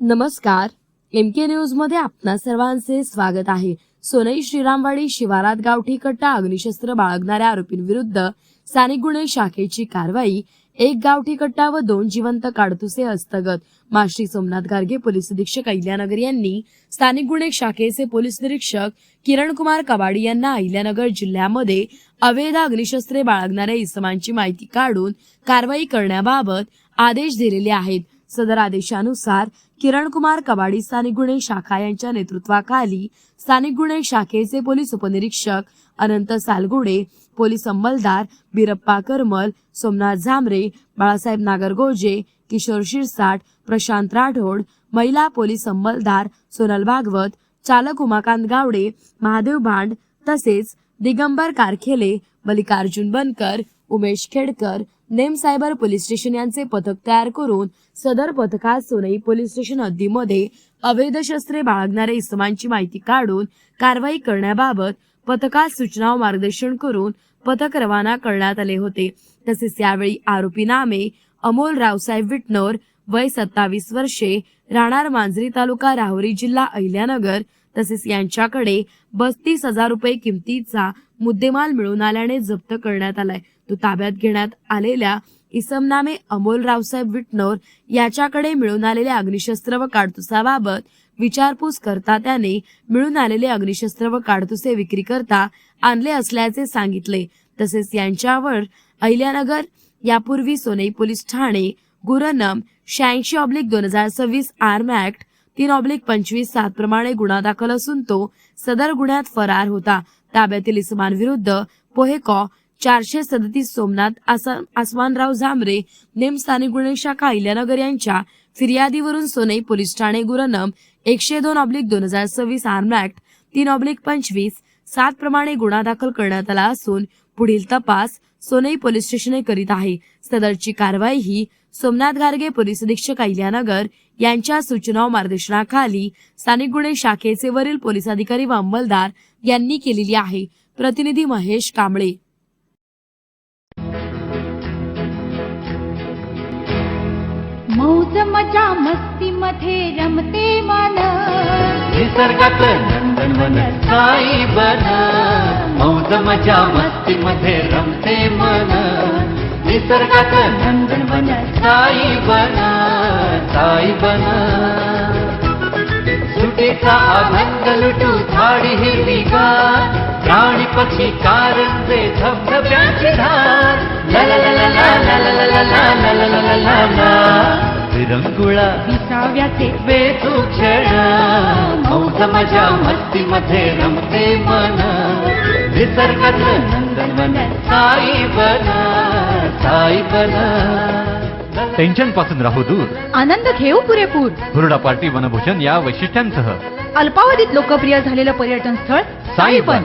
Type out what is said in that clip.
नमस्कार, MK news मध्ये आपणा सर्वांचे स्वागत आहे। सोनई श्रीरामवाडी शिवारात गावठी कट्टा अग्निशस्त्र बाळगणाऱ्या आरोपींविरुद्ध स्थानिक गुन्हे शाखेची कारवाई। एक गावठी कट्टा व 2 जिवंत काडतुसे हस्तगत। माश्री सोमनाथ गार्गे पोलीस अधीक्षक अहिल्यानगर यांनी स्थानिक गुन्हे शाखेचे पोलीस निरीक्षक किरण कुमार कबाडी यांना अहिल्यानगर जिल्ह्यामध्ये अवैध अग्निशस्त्रे बाळगणाऱ्या इसमांची माहिती काढून कारवाई करण्याबाबत आदेश दिलेले आहेत। सदर आदेशानुसार किरण कुमार कबाडी स्थानिक गुन्हे शाखा यांच्या नेतृत्वाखाली स्थानिक गुन्हे शाखेचे पोलीस उपनिरीक्षक अनंत सालगुडे, पोलीस अंमलदार बिरप्पा करमल, सोमनाथ झांबरे, बाळासाहेब नागरगोजे, किशोर शिरसाट, प्रशांत राठोड, महिला पोलीस अंमलदार सोनल भागवत, चालक उमाकांत गावडे, महादेव भांड तसेच दिगंबर कारखेले, मल्लिकार्जुन बनकर, उमेश खेडकर, नेम सायबर पोलीस स्टेशन यांचे पथक तयार करून सदर पथकात सोनई पोलीस स्टेशन हद्दीमध्ये अवैध शस्त्रे बाळगणाऱ्या इसमांची माहिती काढून कारवाई करण्याबाबत पथकात सूचना व मार्गदर्शन करून पथक रवाना करण्यात आले होते। तसेच यावेळी आरोपी नामे अमोल रावसाहेब विटनोर, वय 27 वर्षे, राहणार मांजरी तालुका राहुरी जिल्हा अहिल्यानगर, तसेच यांच्याकडे 32,000 रुपये किमतीचा मुद्देमाल मिळून आल्याने जप्त करण्यात आलाय। तो ताब्यात घेण्यात आलेल्या इसम नामे अमोल रावसाहेब विटनोर याच्याकडे मिळून आलेल्या अग्निशस्त्र व काडतुसाबाबत विचारपूस करता त्याने मिळून आलेले अग्निशस्त्र व काडतुसे विक्री करता आणले असल्याचे सांगितले। तसेच यांच्यावर अहिल्यानगर यापूर्वी सोनई पोलीस ठाणे गुन्हा 86/2026 आर्म ऍक्ट 3/25/7 प्रमाणे गुन्हा दाखल असून तो सदर गुन्ह्यात फरार होता। ताब्यातील इसमांविरुद्ध पोहेकॉ 437 सोमनाथ आसमानराव झांबरे, नेम स्थानिक गुन्हे शाखा अहिल्यानगर यांच्या फिर्यादीवरून सोनई पोलीस ठाणे गुन्हा 102/2026 आर्म ऍक्ट 3/25/7 प्रमाणे गुन्हा दाखल करण्यात आला असून पुढील तपास सोनई पोलीस स्टेशन करीत आहे। सदरची कारवाई ही सोमनाथ गार्गे पोलीस अधीक्षक अहिल्यानगर यांच्या सूचना व मार्गदर्शनाखाली स्थानिक गुन्हे शाखेचे वरील पोलीस अधिकारी व अंमलदार यांनी केलेली आहे। प्रतिनिधी महेश कांबळे। मौज मजा मस्ती मध्ये रमते मन, निसर्गात नंदनवन साई बन। मौज मजा मस्ती मध्ये रमते मन, निसर्गात नंदनवन साई बन, साई बन। सुटीचा आनंद लुटू झाडी हिरवीगार, प्राणी पक्षी कारंजे धबधब्याची धार, ला ला ला ला ला ला ला ला ला ला ला ला ला। विरंगुळा विसाव्याचे वेचू क्षण, मौज मजा मस्ती मध्ये रमते मन, निसर्गात नंदनवन साई बन, साई बन। टेन्शन पासून राहू दूर, आनंद घेऊ पुरेपूर। हुरडा पार्टी वनभोजन या वैशिष्ट्यांसह अल्पावधीत लोकप्रिय झालेलं पर्यटन स्थळ साईबन।